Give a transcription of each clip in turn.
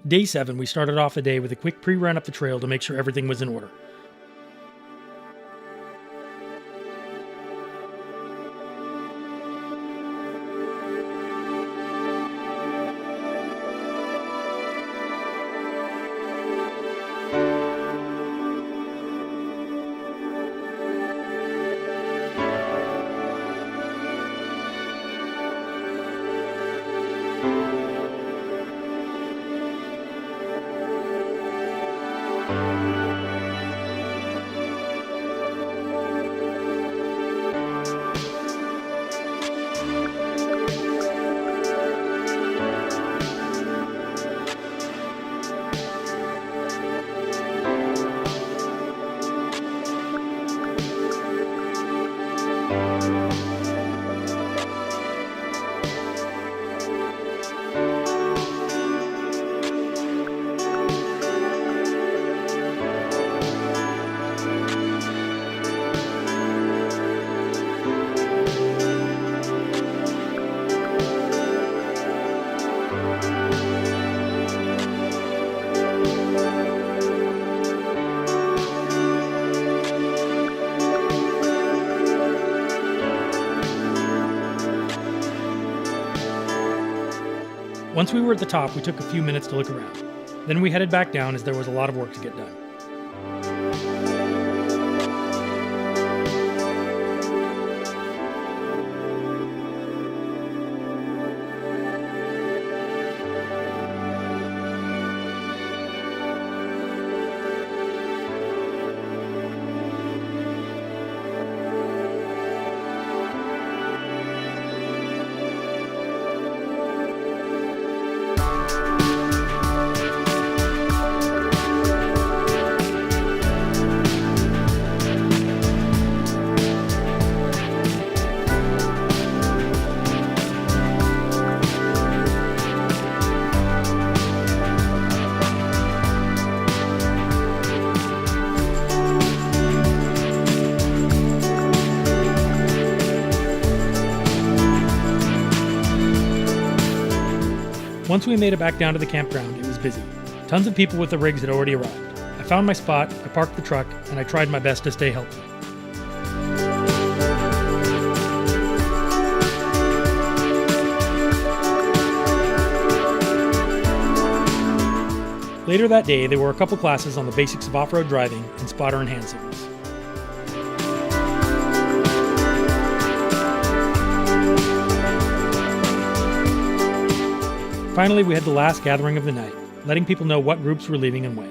Day 7, we started off the day with a quick pre-run up the trail to make sure everything was in order. Once we were at the top, we took a few minutes to look around. Then we headed back down as there was a lot of work to get done. Once we made it back down to the campground, it was busy. Tons of people with the rigs had already arrived. I found my spot, I parked the truck, and I tried my best to stay healthy. Later that day, there were a couple classes on the basics of off-road driving and spotter and hand signals. Finally, we had the last gathering of the night, letting people know what groups were leaving and when.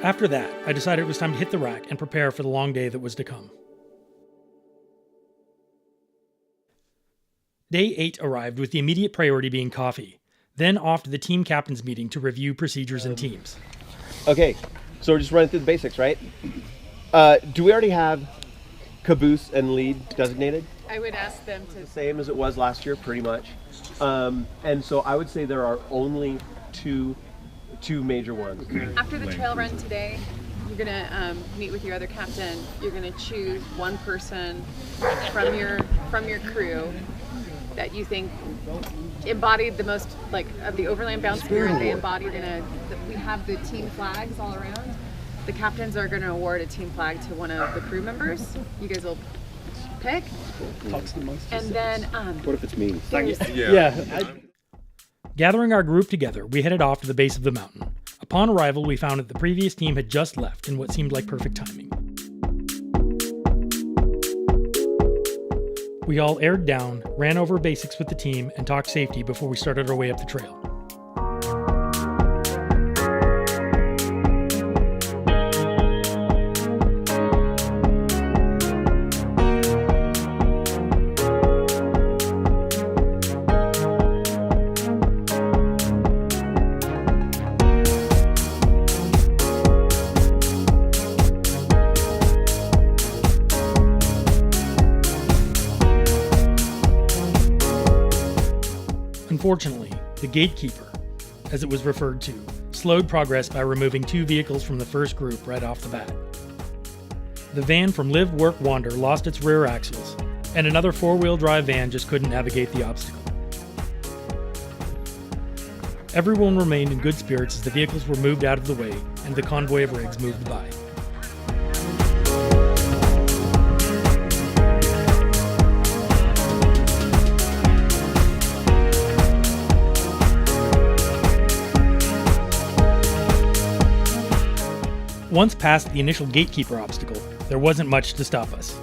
After that, I decided it was time to hit the rack and prepare for the long day that was to come. Day 8 arrived with the immediate priority being coffee, then off to the team captain's meeting to review procedures and teams. Okay, so we're just running through the basics, right? Do we already have caboose and lead designated? I would ask them to. The same as it was last year, pretty much. And so I would say there are only two major ones. After the trail run today, you're gonna meet with your other captain. You're gonna choose one person from your crew that you think embodied the most, like, of the Overland Bound spirit. They embodied we have the team flags all around. The captains are going to award a team flag to one of the crew members. You guys will pick. And then, what if it's me? Gathering our group together, we headed off to the base of the mountain. Upon arrival, we found that the previous team had just left in what seemed like perfect timing. We all aired down, ran over basics with the team, and talked safety before we started our way up the trail. Unfortunately, the gatekeeper, as it was referred to, slowed progress by removing 2 vehicles from the first group right off the bat. The van from Live, Work, Wander lost its rear axles, and another four-wheel drive van just couldn't navigate the obstacle. Everyone remained in good spirits as the vehicles were moved out of the way and the convoy of rigs moved by. Once past the initial gatekeeper obstacle, there wasn't much to stop us.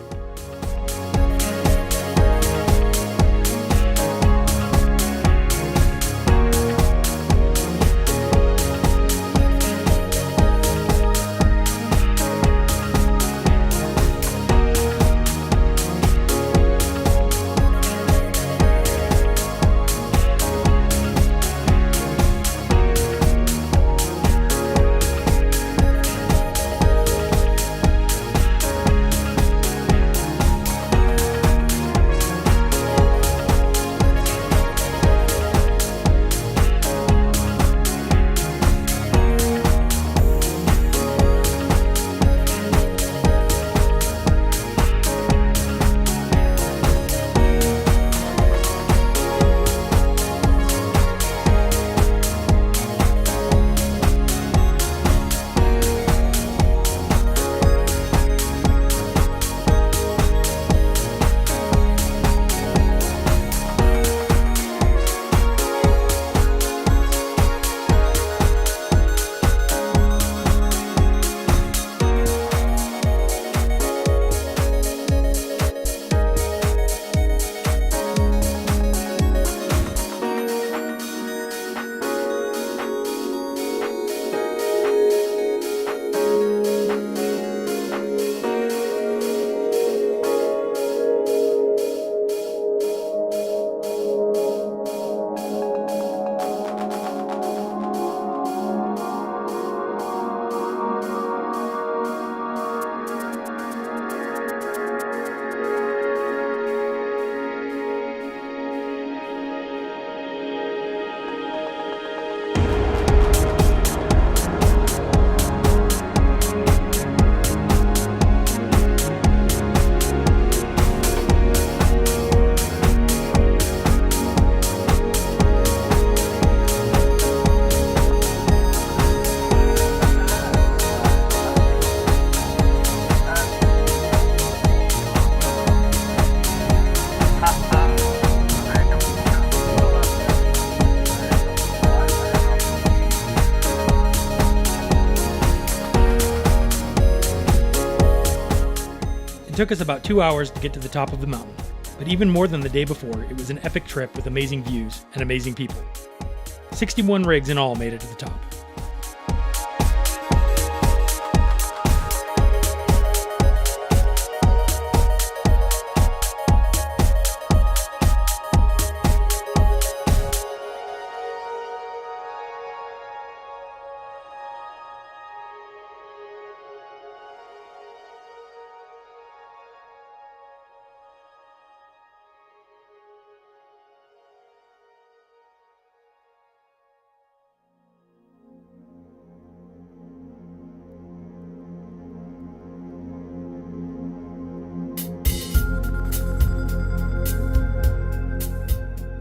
It took us about 2 hours to get to the top of the mountain, but even more than the day before, it was an epic trip with amazing views and amazing people. 61 rigs in all made it to the top.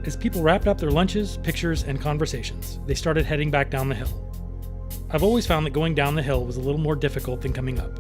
As people wrapped up their lunches, pictures, and conversations, they started heading back down the hill. I've always found that going down the hill was a little more difficult than coming up.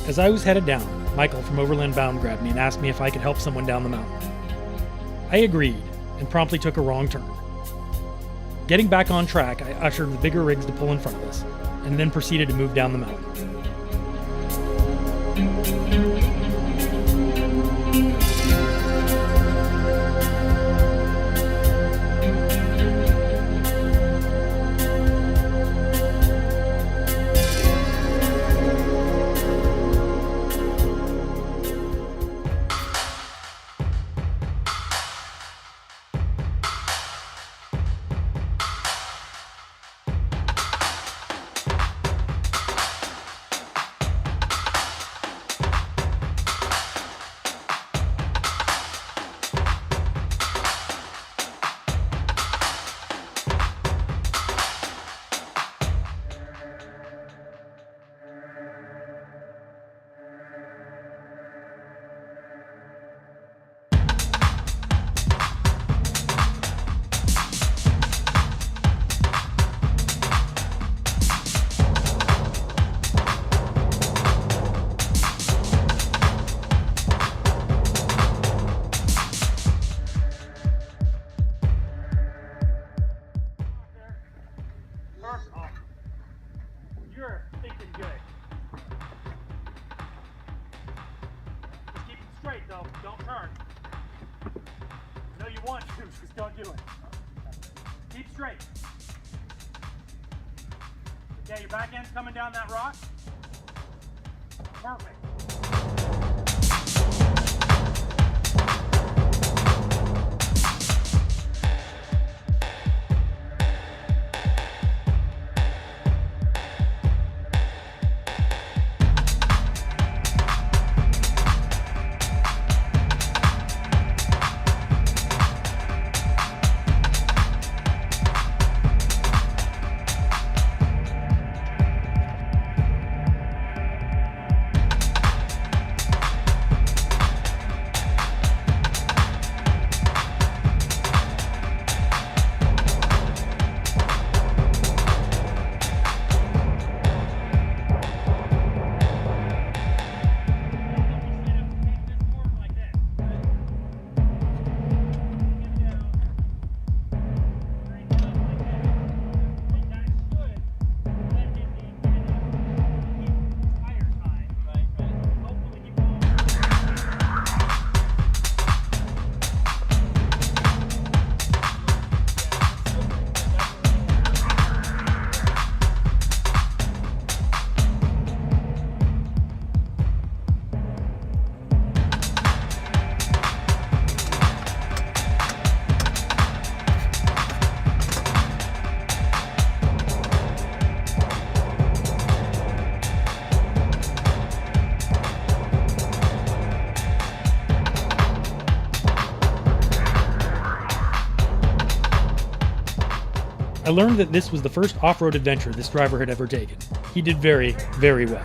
As I was headed down, Michael from Overland Bound grabbed me and asked me if I could help someone down the mountain. I agreed and promptly took a wrong turn. Getting back on track, I ushered the bigger rigs to pull in front of us, and then proceeded to move down the mountain. You're thinking good. Just keep it straight though, don't turn. I know you want to, just don't do it. Keep straight. Okay, your back end's coming down that rock. Perfect. I learned that this was the first off-road adventure this driver had ever taken. He did very, very well.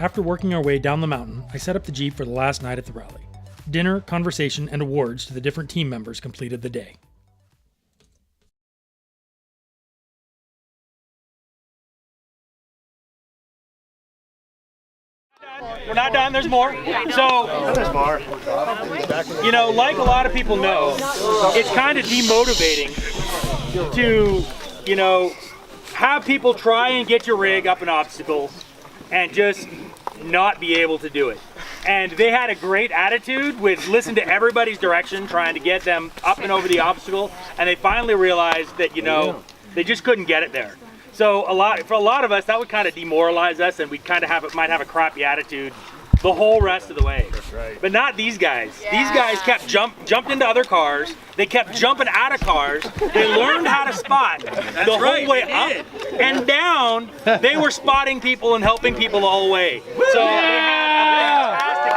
After working our way down the mountain, I set up the Jeep for the last night at the rally. Dinner, conversation, and awards to the different team members completed the day. We're not done, there's more. So, you know, like a lot of people know, it's kind of demotivating to, you know, have people try and get your rig up an obstacle and just not be able to do it. And they had a great attitude with listen to everybody's direction, trying to get them up and over the obstacle, and they finally realized that, you know, they just couldn't get it there. So for a lot of us, that would kind of demoralize us, and we kind of might have a crappy attitude the whole rest of the way. That's right. But not these guys. Yeah. These guys kept jumped into other cars. They kept jumping out of cars. They learned how to spot the whole way up and down. They were spotting people and helping people the whole way. So they had a fantastic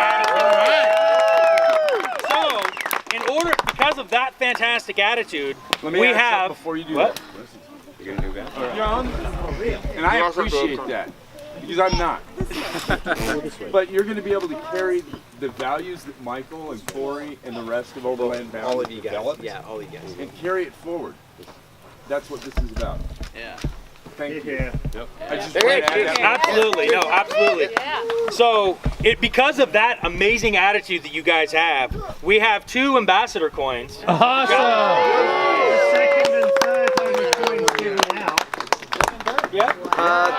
attitude. So because of that fantastic attitude, we have. Before you do what? that. You're gonna do that? You're on? And I appreciate that, because I'm not. But you're going to be able to carry the values that Michael and Corey and the rest of Overland Bound all of you guys. developed, Yeah, all of you guys. and carry it forward. That's what this is about. Yeah. Thank you. Yep. I just wanted to add that. Absolutely, no, absolutely. So, because of that amazing attitude that you guys have, we have 2 ambassador coins. Yeah.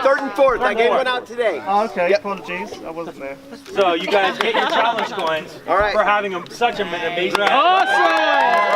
3rd and 4th. I gave one out today. Oh, okay, apologies. I wasn't there. So you guys get your challenge coins All right. for having such an amazing. Awesome!